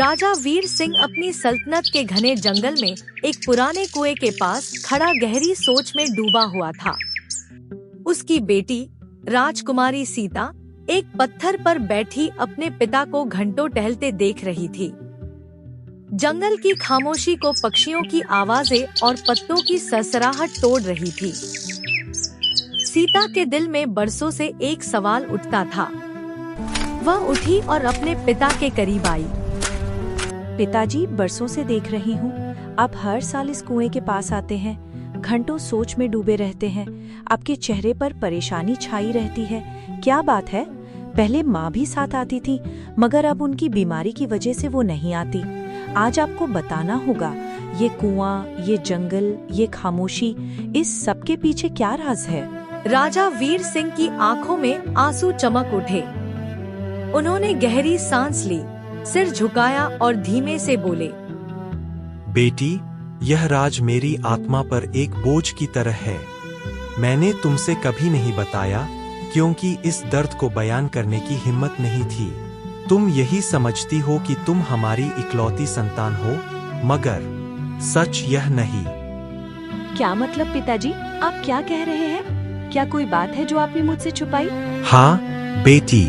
राजा वीर सिंह अपनी सल्तनत के घने जंगल में एक पुराने कुएं के पास खड़ा गहरी सोच में डूबा हुआ था। उसकी बेटी राजकुमारी सीता एक पत्थर पर बैठी अपने पिता को घंटों टहलते देख रही थी। जंगल की खामोशी को पक्षियों की आवाजें और पत्तों की सरसराहट तोड़ रही थी। सीता के दिल में बरसों से एक सवाल उठता था। वह उठी और अपने पिता के करीब आई। पिताजी, बरसों से देख रही हूँ, आप हर साल इस कुएं के पास आते हैं, घंटों सोच में डूबे रहते हैं। आपके चेहरे पर परेशानी छाई रहती है। क्या बात है? पहले माँ भी साथ आती थी, मगर अब उनकी बीमारी की वजह से वो नहीं आती। आज आपको बताना होगा, ये कुआं, ये जंगल, ये खामोशी, इस सब के पीछे क्या राज है? राजा वीर सिंह की आंखों में आंसू चमक उठे। उन्होंने गहरी सांस ली, सिर झुकाया और धीमे से बोले, बेटी, यह राज मेरी आत्मा पर एक बोझ की तरह है। मैंने तुमसे कभी नहीं बताया, क्योंकि इस दर्द को बयान करने की हिम्मत नहीं थी। तुम यही समझती हो कि तुम हमारी इकलौती संतान हो, मगर सच यह नहीं। क्या मतलब पिताजी, आप क्या कह रहे हैं? क्या कोई बात है जो आपने मुझसे छुपाई? हाँ बेटी,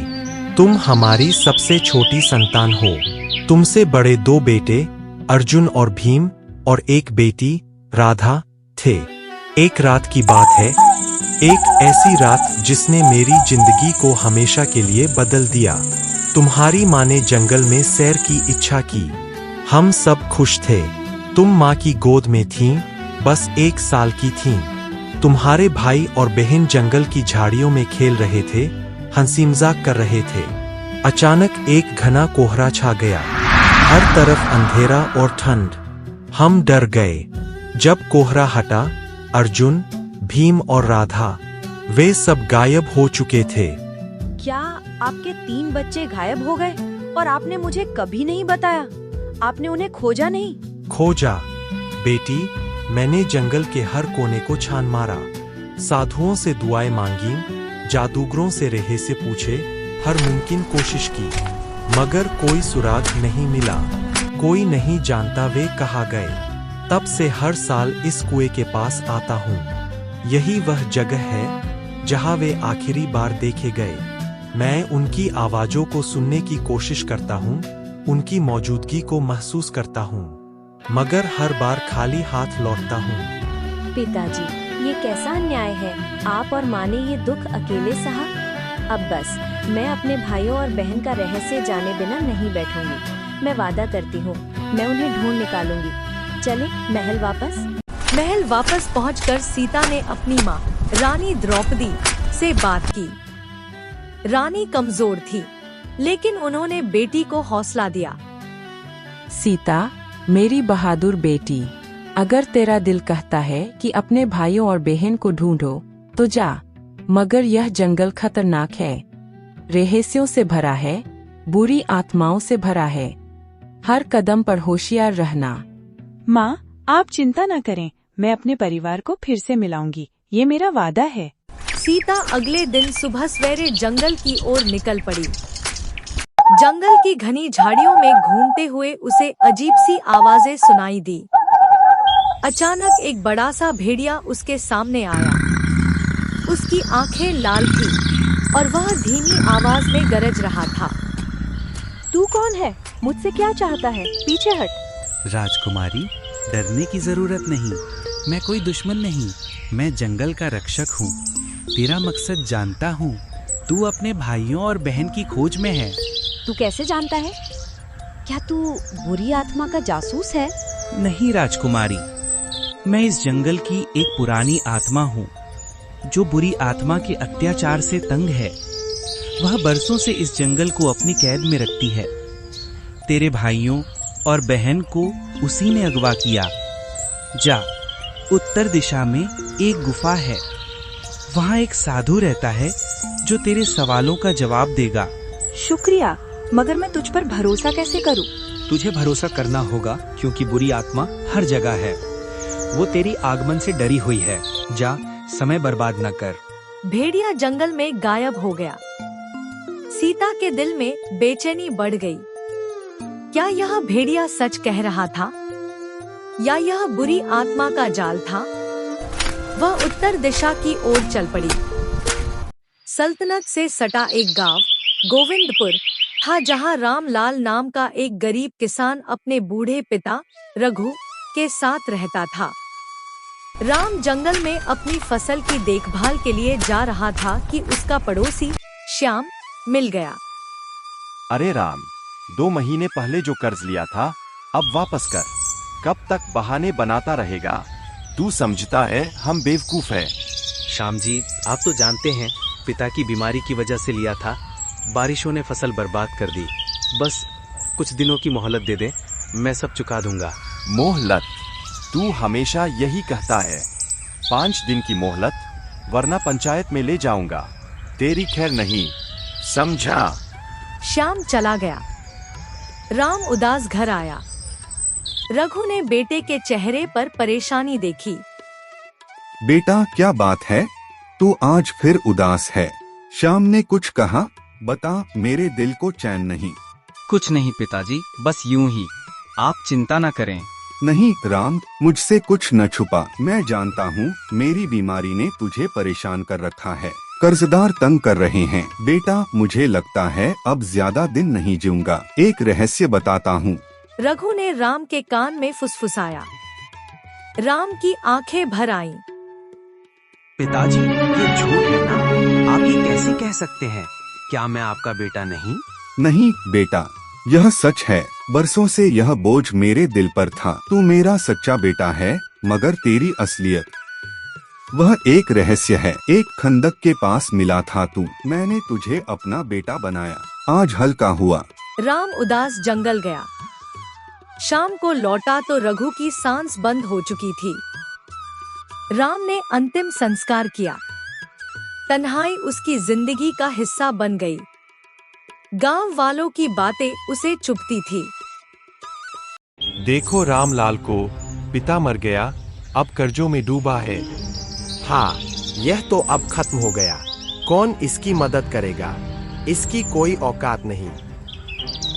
तुम हमारी सबसे छोटी संतान हो। तुमसे बड़े 2 बेटे अर्जुन और भीम और एक बेटी राधा थे। एक रात की बात है, एक ऐसी रात जिसने मेरी जिंदगी को हमेशा के लिए बदल दिया। तुम्हारी माँ ने जंगल में सैर की इच्छा की। हम सब खुश थे। तुम माँ की गोद में थीं, बस 1 साल की थीं। तुम्हारे भाई और बहन जंगल की झाड़ियों में खेल रहे थे, हंसी मजाक कर रहे थे। अचानक एक घना कोहरा छा गया। हर तरफ अंधेरा और ठंड। हम डर गए। जब कोहरा हटा, अर्जुन, भीम और राधा, वे सब गायब हो चुके थे। क्या आपके 3 बच्चे गायब हो गए और आपने मुझे कभी नहीं बताया? आपने उन्हें खोजा नहीं? खोजा बेटी, मैंने जंगल के हर कोने को छान मारा। साधुओं से दुआएं मांगी, जादूगरों से रेहे से पूछे, हर मुमकिन कोशिश की, मगर कोई सुराग नहीं मिला। कोई नहीं जानता वे कहाँ गए। तब से हर साल इस कुएं के पास आता हूँ। यही वह जगह है जहाँ वे आखिरी बार देखे गए। मैं उनकी आवाजों को सुनने की कोशिश करता हूँ, उनकी मौजूदगी को महसूस करता हूँ, मगर हर बार खाली हाथ लौटता हूँ। पिताजी, ये कैसा अन्याय है? आप और माँ ने ये दुख अकेले सहा। अब बस, मैं अपने भाइयों और बहन का रहस्य जाने बिना नहीं बैठूंगी। मैं वादा करती हूँ, मैं उन्हें ढूंढ निकालूंगी। चले महल वापस पहुंचकर सीता ने अपनी माँ रानी द्रौपदी से बात की। रानी कमजोर थी, लेकिन उन्होंने बेटी को हौसला दिया। सीता, मेरी बहादुर बेटी, अगर तेरा दिल कहता है कि अपने भाइयों और बहन को ढूंढो तो जा, मगर यह जंगल खतरनाक है, रहस्यों से भरा है, बुरी आत्माओं से भरा है। हर कदम पर होशियार रहना। माँ, आप चिंता न करें, मैं अपने परिवार को फिर से मिलाऊंगी, ये मेरा वादा है। सीता अगले दिन सुबह सवेरे जंगल की ओर निकल पड़ी। जंगल की घनी झाड़ियों में घूमते हुए उसे अजीब सी आवाजें सुनाई दी। अचानक एक बड़ा सा भेड़िया उसके सामने आया। उसकी आंखें लाल थी और वह धीमी आवाज में गरज रहा था। तू कौन है? मुझसे क्या चाहता है? पीछे हट। राजकुमारी, डरने की जरूरत नहीं। मैं कोई दुश्मन नहीं, मैं जंगल का रक्षक हूँ। तेरा मकसद जानता हूँ। तू अपने भाइयों और बहन की खोज में है। तू कैसे जानता है? क्या तू बुरी आत्मा का जासूस है? नहीं राजकुमारी, मैं इस जंगल की एक पुरानी आत्मा हूँ, जो बुरी आत्मा के अत्याचार से तंग है। वह बरसों से इस जंगल को अपनी कैद में रखती है। तेरे भाइयों और बहन को उसी ने अगवा किया। जा, उत्तर दिशा में एक गुफा है। वहाँ एक साधु रहता है जो तेरे सवालों का जवाब देगा। शुक्रिया, मगर मैं तुझ पर भरोसा कैसे करूं? तुझे भरोसा करना होगा, क्योंकि बुरी आत्मा हर जगह है। वो तेरी आगमन से डरी हुई है। जा, समय बर्बाद न कर। भेड़िया जंगल में गायब हो गया। सीता के दिल में बेचैनी बढ़ गई। क्या यह भेड़िया सच कह रहा था या यह बुरी आत्मा का जाल था? वह उत्तर दिशा की ओर चल पड़ी। सल्तनत से सटा एक गांव गोविंदपुर था, जहां रामलाल नाम का एक गरीब किसान अपने बूढ़े पिता रघु के साथ रहता था। राम जंगल में अपनी फसल की देखभाल के लिए जा रहा था कि उसका पड़ोसी श्याम मिल गया। अरे राम, 2 महीने पहले जो कर्ज लिया था अब वापस कर। कब तक बहाने बनाता रहेगा? तू समझता है हम बेवकूफ है? श्याम जी, आप तो जानते हैं पिता की बीमारी की वजह से लिया था। बारिशों ने फसल बर्बाद कर दी। बस कुछ दिनों की मोहलत दे दे, मैं सब चुका दूंगा। मोहलत? तू हमेशा यही कहता है। 5 दिन की मोहलत, वरना पंचायत में ले जाऊंगा। तेरी खैर नहीं, समझा? श्याम चला गया। राम उदास घर आया। रघु ने बेटे के चेहरे पर परेशानी देखी। बेटा, क्या बात है? तू आज फिर उदास है। श्याम ने कुछ कहा? बता, मेरे दिल को चैन नहीं। कुछ नहीं पिताजी, बस यूं ही। आप चिंता न करें। नहीं राम, मुझसे कुछ न छुपा। मैं जानता हूँ मेरी बीमारी ने तुझे परेशान कर रखा है। कर्जदार तंग कर रहे हैं। बेटा, मुझे लगता है अब ज्यादा दिन नहीं जीऊंगा। एक रहस्य बताता हूँ। रघु ने राम के कान में फुसफुसाया। राम की आंखें भर आईं। पिताजी, ये झूठ है ना? आप ये कैसे कह सकते हैं? क्या मैं आपका बेटा नहीं? नहीं बेटा, यह सच है। बरसों से यह बोझ मेरे दिल पर था। तू मेरा सच्चा बेटा है, मगर तेरी असलियत वह एक रहस्य है। एक खंदक के पास मिला था तू। मैंने तुझे अपना बेटा बनाया। आज हल्का हुआ। राम उदास जंगल गया। शाम को लौटा तो रघु की सांस बंद हो चुकी थी। राम ने अंतिम संस्कार किया। तन्हाई उसकी जिंदगी का हिस्सा बन गई। गांव वालों की बातें उसे चुभती थी। देखो रामलाल को, पिता मर गया, अब कर्जों में डूबा है। हाँ, यह तो अब खत्म हो गया। कौन इसकी मदद करेगा? इसकी कोई औकात नहीं।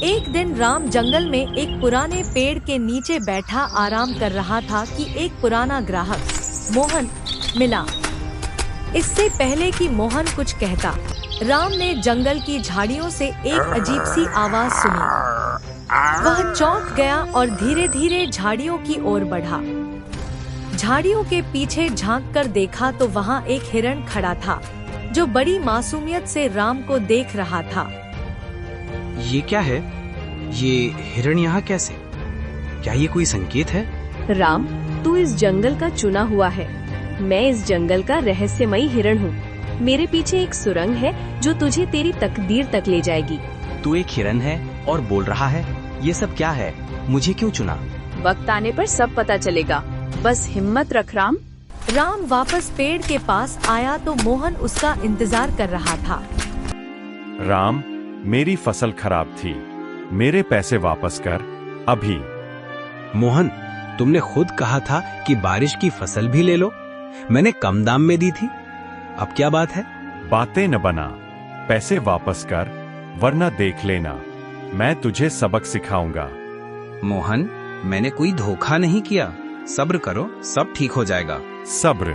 एक दिन राम जंगल में एक पुराने पेड़ के नीचे बैठा आराम कर रहा था कि एक पुराना ग्राहक मोहन मिला। इससे पहले कि मोहन कुछ कहता, राम ने जंगल की झाड़ियों से एक अजीब सी आवाज सुनी। वह चौंक गया और धीरे धीरे झाड़ियों की ओर बढ़ा। झाड़ियों के पीछे झांककर देखा तो वहाँ एक हिरण खड़ा था, जो बड़ी मासूमियत से राम को देख रहा था। ये क्या है? ये हिरण यहाँ कैसे? क्या ये कोई संकेत है? राम, तू इस जंगल का चुना हुआ है। मैं इस जंगल का रहस्यमयी हिरण हूँ। मेरे पीछे एक सुरंग है जो तुझे तेरी तकदीर तक ले जाएगी। तू एक हिरण है और बोल रहा है। ये सब क्या है? मुझे क्यों चुना? वक्त आने पर सब पता चलेगा। बस हिम्मत रख राम। राम वापस पेड़ के पास आया तो मोहन उसका इंतजार कर रहा था। राम, मेरी फसल खराब थी। मेरे पैसे वापस कर अभी। मोहन, तुमने खुद कहा था कि बारिश की फसल भी ले लो। मैंने कम दाम में दी थी। अब क्या बात है? बातें न बना, पैसे वापस कर, वरना देख लेना, मैं तुझे सबक सिखाऊंगा। मोहन, मैंने कोई धोखा नहीं किया। सब्र करो, सब ठीक हो जाएगा। सब्र?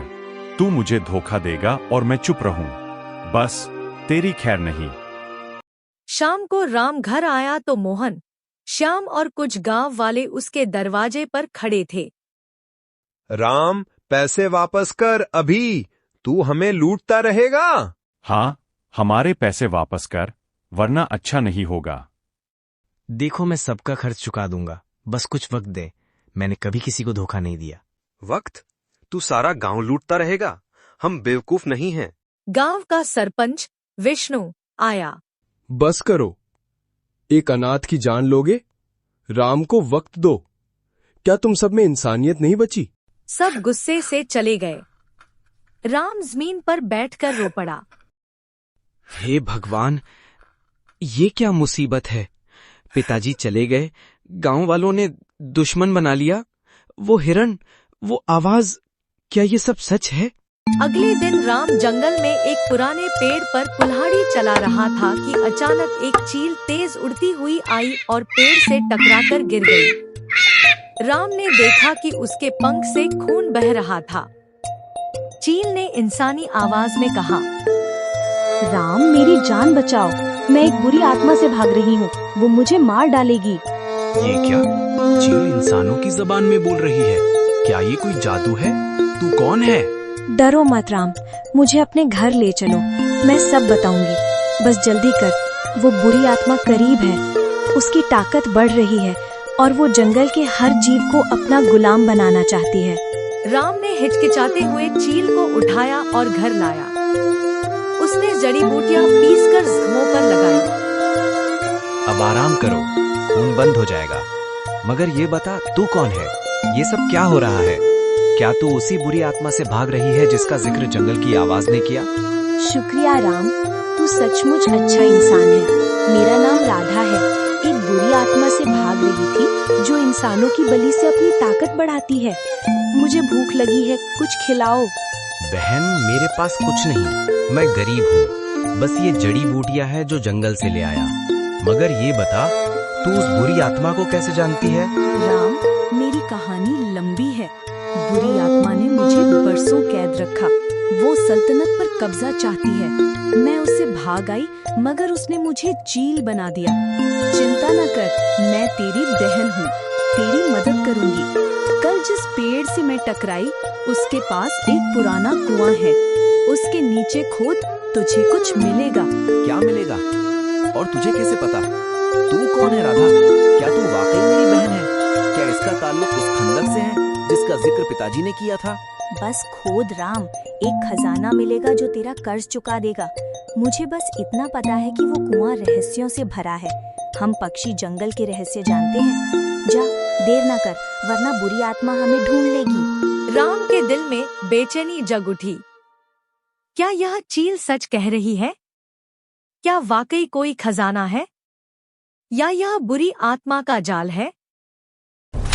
तू मुझे धोखा देगा और मैं चुप रहूं? बस तेरी खैर नहीं। शाम को राम घर आया तो मोहन, श्याम और कुछ गांव वाले उसके दरवाजे पर खड़े थे। राम, पैसे वापस कर अभी। तू हमें लूटता रहेगा। हाँ, हमारे पैसे वापस कर, वरना अच्छा नहीं होगा। देखो, मैं सबका खर्च चुका दूंगा। बस कुछ वक्त दे। मैंने कभी किसी को धोखा नहीं दिया। वक्त? तू सारा गांव लूटता रहेगा? हम बेवकूफ नहीं हैं। गांव का सरपंच विष्णु आया। बस करो। एक अनाथ की जान लोगे? राम को वक्त दो। क्या तुम सब में इंसानियत नहीं बची? सब गुस्से से चले गए। राम जमीन पर बैठकर रो पड़ा। हे भगवान, ये क्या मुसीबत है? पिताजी चले गए, गांव वालों ने दुश्मन बना लिया। वो हिरण, वो आवाज, क्या ये सब सच है? अगले दिन राम जंगल में एक पुराने पेड़ पर कुल्हाड़ी चला रहा था कि अचानक एक चील तेज उड़ती हुई आई और पेड़ से टकराकर गिर गई। राम ने देखा कि उसके पंख से खून बह रहा था। चील ने इंसानी आवाज में कहा, राम मेरी जान बचाओ, मैं एक बुरी आत्मा से भाग रही हूँ, वो मुझे मार डालेगी। ये क्या? चील इंसानों की जबान में बोल रही है। क्या ये कोई जादू है? तू कौन है? डरो मत राम, मुझे अपने घर ले चलो, मैं सब बताऊंगी। बस जल्दी कर, वो बुरी आत्मा करीब है, उसकी ताकत बढ़ रही है और वो जंगल के हर जीव को अपना गुलाम बनाना चाहती है। राम ने हिचकिचाते हुए चील को उठाया और घर लाया। उसने जड़ी बूटियां पीसकर जख्मों पर लगाई। अब आराम करो, खून बंद हो जाएगा। मगर ये बता, तू कौन है? ये सब क्या हो रहा है? क्या तू उसी बुरी आत्मा से भाग रही है जिसका जिक्र जंगल की आवाज ने किया? शुक्रिया राम, तू सचमुच अच्छा इंसान है। मेरा नाम राधा है, एक बुरी आत्मा से भाग रही थी जो इंसानों की बलि से अपनी ताकत बढ़ाती है। मुझे भूख लगी है, कुछ खिलाओ। बहन, मेरे पास कुछ नहीं, मैं गरीब हूँ। बस ये जड़ी बूटियाँ है जो जंगल से ले आया। मगर ये बता, तू उस बुरी आत्मा को कैसे जानती है? राम, मेरी कहानी लंबी है। बुरी आत्मा ने मुझे बरसों कैद रखा। वो सल्तनत पर कब्जा चाहती है। मैं उससे भाग आई, मगर उसने मुझे चील बना दिया। चिंता न कर, मैं तेरी बहन हूँ, तेरी मदद करूँगी। कल जिस पेड़ से मैं टकराई, उसके पास एक पुराना कुआं है। उसके नीचे खोद, तुझे कुछ मिलेगा। क्या मिलेगा? और तुझे कैसे पता? तू कौन है राधा? क्या तू वाकई मेरी बहन है? क्या इसका ताल्लुक उस खंदक से है जिसका जिक्र पिताजी ने किया था? बस खोद राम, एक खजाना मिलेगा जो तेरा कर्ज चुका देगा। मुझे बस इतना पता है कि वो कुआं रहस्यों से भरा है। हम पक्षी जंगल के रहस्य जानते हैं। जा, देर न कर, वरना बुरी आत्मा हमें ढूंढ लेगी। राम के दिल में बेचैनी जग उठी। क्या यह चील सच कह रही है? क्या वाकई कोई खजाना है, या यह बुरी आत्मा का जाल है?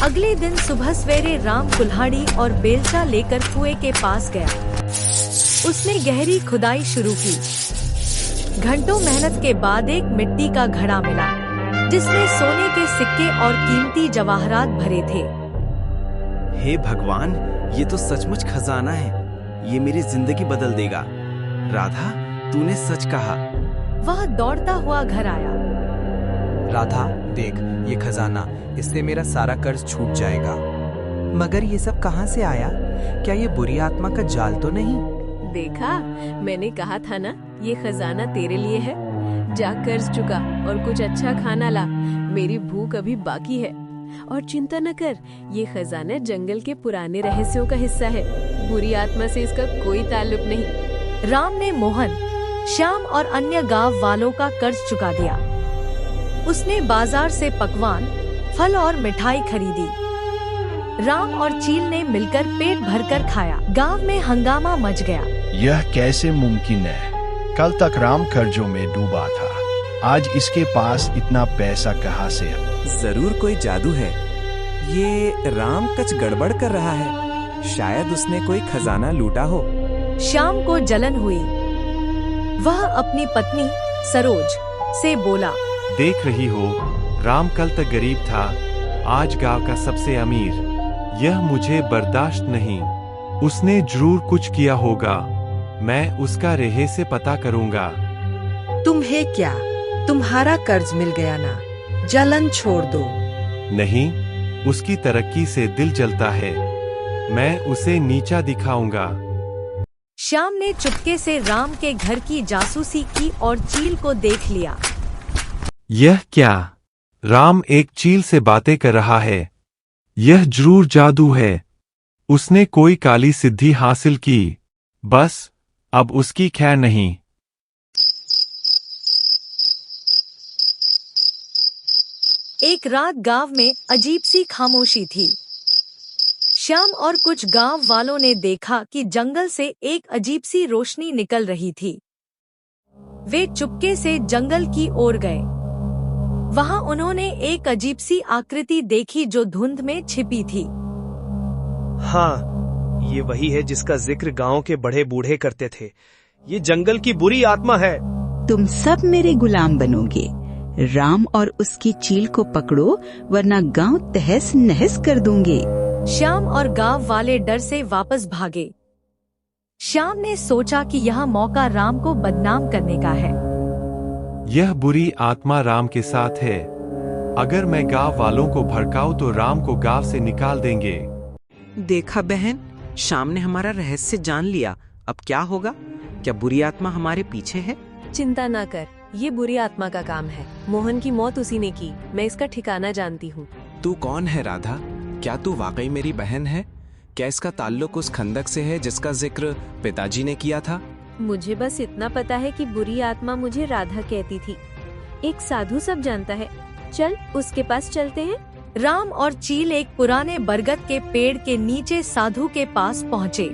अगले दिन सुबह सवेरे राम कुल्हाड़ी और बेलचा लेकर कुएं के पास गया। उसने गहरी खुदाई शुरू की। घंटों मेहनत के बाद एक मिट्टी का घड़ा मिला, जिसमें सोने के सिक्के और कीमती जवाहरात भरे थे। हे भगवान, ये तो सचमुच खजाना है। ये मेरी जिंदगी बदल देगा। राधा, तूने सच कहा। वह दौड़ता हुआ घर आया। राधा, देख ये खजाना, इससे मेरा सारा कर्ज छूट जाएगा। मगर ये सब कहाँ से आया? क्या ये बुरी आत्मा का जाल तो नहीं? देखा, मैंने कहा था ना, ये खजाना तेरे लिए है। जा कर्ज चुका और कुछ अच्छा खाना ला, मेरी भूख अभी बाकी है। और चिंता न कर, ये खजाना जंगल के पुराने रहस्यों का हिस्सा है। बुरी आत्मा से इसका कोई ताल्लुक नहीं। राम ने मोहन, श्याम और अन्य गांव वालों का कर्ज चुका दिया। उसने बाजार से पकवान, फल और मिठाई खरीदी। राम और चील ने मिलकर पेट भरकर खाया। गांव में हंगामा मच गया। यह कैसे मुमकिन है? कल तक राम कर्जों में डूबा था, आज इसके पास इतना पैसा कहाँ से? जरूर कोई जादू है। ये राम कुछ गड़बड़ कर रहा है। शायद उसने कोई खजाना लूटा हो। श्याम को जलन हुई। वह अपनी पत्नी सरोज से बोला, देख रही हो, राम कल तक गरीब था, आज गांव का सबसे अमीर। यह मुझे बर्दाश्त नहीं। उसने जरूर कुछ किया होगा। मैं उसका रहस्य पता करूंगा। तुम्हें क्या, तुम्हारा कर्ज मिल गया ना, जलन छोड़ दो। नहीं, उसकी तरक्की से दिल जलता है। मैं उसे नीचा दिखाऊंगा। श्याम ने चुपके से राम के घर की जासूसी की और चील को देख लिया। यह क्या? राम एक चील से बातें कर रहा है। यह जरूर जादू है। उसने कोई काली सिद्धि हासिल की। बस अब उसकी खैर नहीं। एक रात गांव में अजीब सी खामोशी थी। श्याम और कुछ गांव वालों ने देखा कि जंगल से एक अजीब सी रोशनी निकल रही थी। वे चुपके से जंगल की ओर गए। वहां उन्होंने एक अजीब सी आकृति देखी जो धुंध में छिपी थी। हाँ, ये वही है जिसका जिक्र गांव के बड़े बूढ़े करते थे। ये जंगल की बुरी आत्मा है। तुम सब मेरे गुलाम बनोगे। राम और उसकी चील को पकड़ो, वरना गांव तहस नहस कर दूंगे। श्याम और गांव वाले डर से वापस भागे। श्याम ने सोचा कि यह मौका राम को बदनाम करने का है। यह बुरी आत्मा राम के साथ है। अगर मैं गांव वालों को भड़काऊं तो राम को गांव से निकाल देंगे। देखा बहन, श्याम ने हमारा रहस्य जान लिया। अब क्या होगा? क्या बुरी आत्मा हमारे पीछे है? चिंता ना कर, ये बुरी आत्मा का काम है। मोहन की मौत उसी ने की। मैं इसका ठिकाना जानती हूँ। तू कौन है राधा? क्या तू वाकई मेरी बहन है? क्या इसका ताल्लुक उस खंदक से है जिसका जिक्र पिताजी ने किया था? मुझे बस इतना पता है कि बुरी आत्मा मुझे राधा कहती थी। एक साधु सब जानता है। चल उसके पास चलते हैं। राम और चील एक पुराने बरगद के पेड़ के नीचे साधु के पास पहुँचे।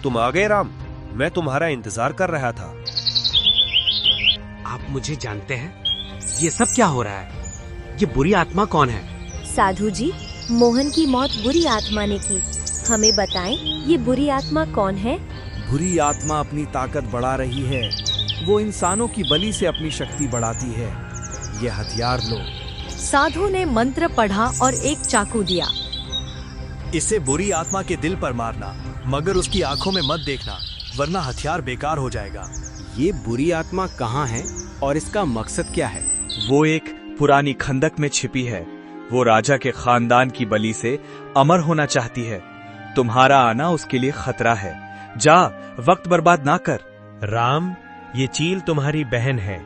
तुम आ गए राम, मैं तुम्हारा इंतजार कर रहा था। आप मुझे जानते हैं? ये सब क्या हो रहा है? ये बुरी आत्मा कौन है? साधु जी, मोहन की मौत बुरी आत्मा ने की। हमें बताएं, ये बुरी आत्मा कौन है? बुरी आत्मा अपनी ताकत बढ़ा रही है। वो इंसानों की बलि से अपनी शक्ति बढ़ाती है। ये हथियार लो। साधु ने मंत्र पढ़ा और एक चाकू दिया। इसे बुरी आत्मा के दिल पर मारना, मगर उसकी आंखों में मत देखना, वरना हथियार बेकार हो जाएगा। ये बुरी आत्मा कहाँ है और इसका मकसद क्या है? वो एक पुरानी खंदक में छिपी है। वो राजा के खानदान की बलि से अमर होना चाहती है। तुम्हारा आना उसके लिए खतरा है। जा, वक्त बर्बाद ना कर। राम, ये चील तुम्हारी बहन है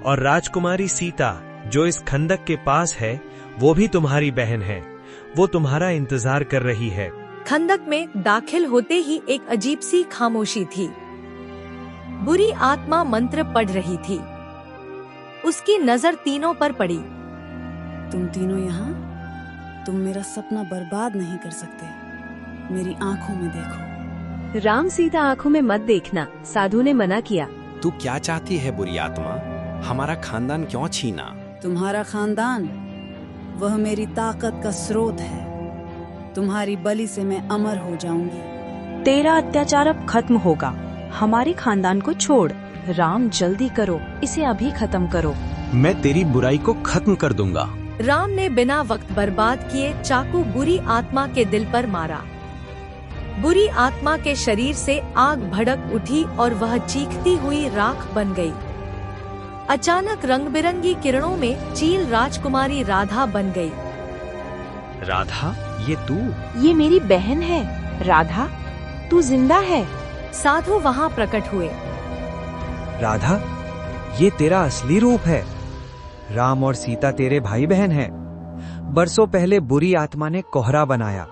और राजकुमारी सीता जो इस खंदक के पास है वो भी तुम्हारी बहन है। वो तुम्हारा इंतजार कर रही है। खंदक में दाखिल होते ही एक अजीब सी खामोशी थी। बुरी आत्मा मंत्र पढ़ रही थी। उसकी नजर तीनों पर पड़ी। तुम तीनों यहाँ? तुम मेरा सपना बर्बाद नहीं कर सकते। मेरी आंखों में देखो। राम, सीता आंखों में मत देखना, साधु ने मना किया। तू क्या चाहती है बुरी आत्मा? हमारा खानदान क्यों छीना? तुम्हारा खानदान, वह मेरी ताकत का स्रोत है। तुम्हारी बलि से मैं अमर हो जाऊंगी। तेरा अत्याचार अब खत्म होगा। हमारे खानदान को छोड़। राम, जल्दी करो, इसे अभी खत्म करो। मैं तेरी बुराई को खत्म कर दूंगा। राम ने बिना वक्त बर्बाद किए चाकू बुरी आत्मा के दिल पर मारा। बुरी आत्मा के शरीर से आग भड़क उठी और वह चीखती हुई राख बन गई। अचानक रंग बिरंगी किरणों में चील राजकुमारी राधा बन गई। राधा, ये तू? ये मेरी बहन है। राधा, तू जिंदा है। साधु वहाँ प्रकट हुए। राधा, ये तेरा असली रूप है। राम और सीता तेरे भाई बहन हैं। बरसों पहले बुरी आत्मा ने कोहरा बनाया,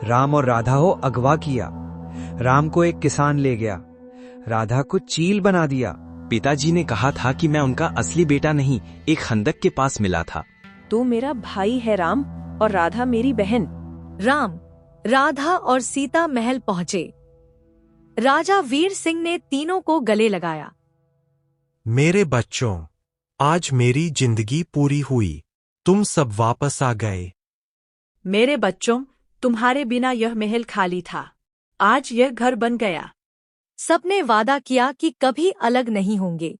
राम और राधा को अगवा किया। राम को एक किसान ले गया, राधा को चील बना दिया। पिताजी ने कहा था कि मैं उनका असली बेटा नहीं, एक खंदक के पास मिला था। तू मेरा भाई है राम, और राधा मेरी बहन। राम, राधा और सीता महल पहुँचे। राजा वीर सिंह ने तीनों को गले लगाया। मेरे बच्चों, आज मेरी जिंदगी पूरी हुई। तुम सब वापस आ गए। मेरे बच्चों, तुम्हारे बिना यह महल खाली था। आज यह घर बन गया। सबने वादा किया कि कभी अलग नहीं होंगे।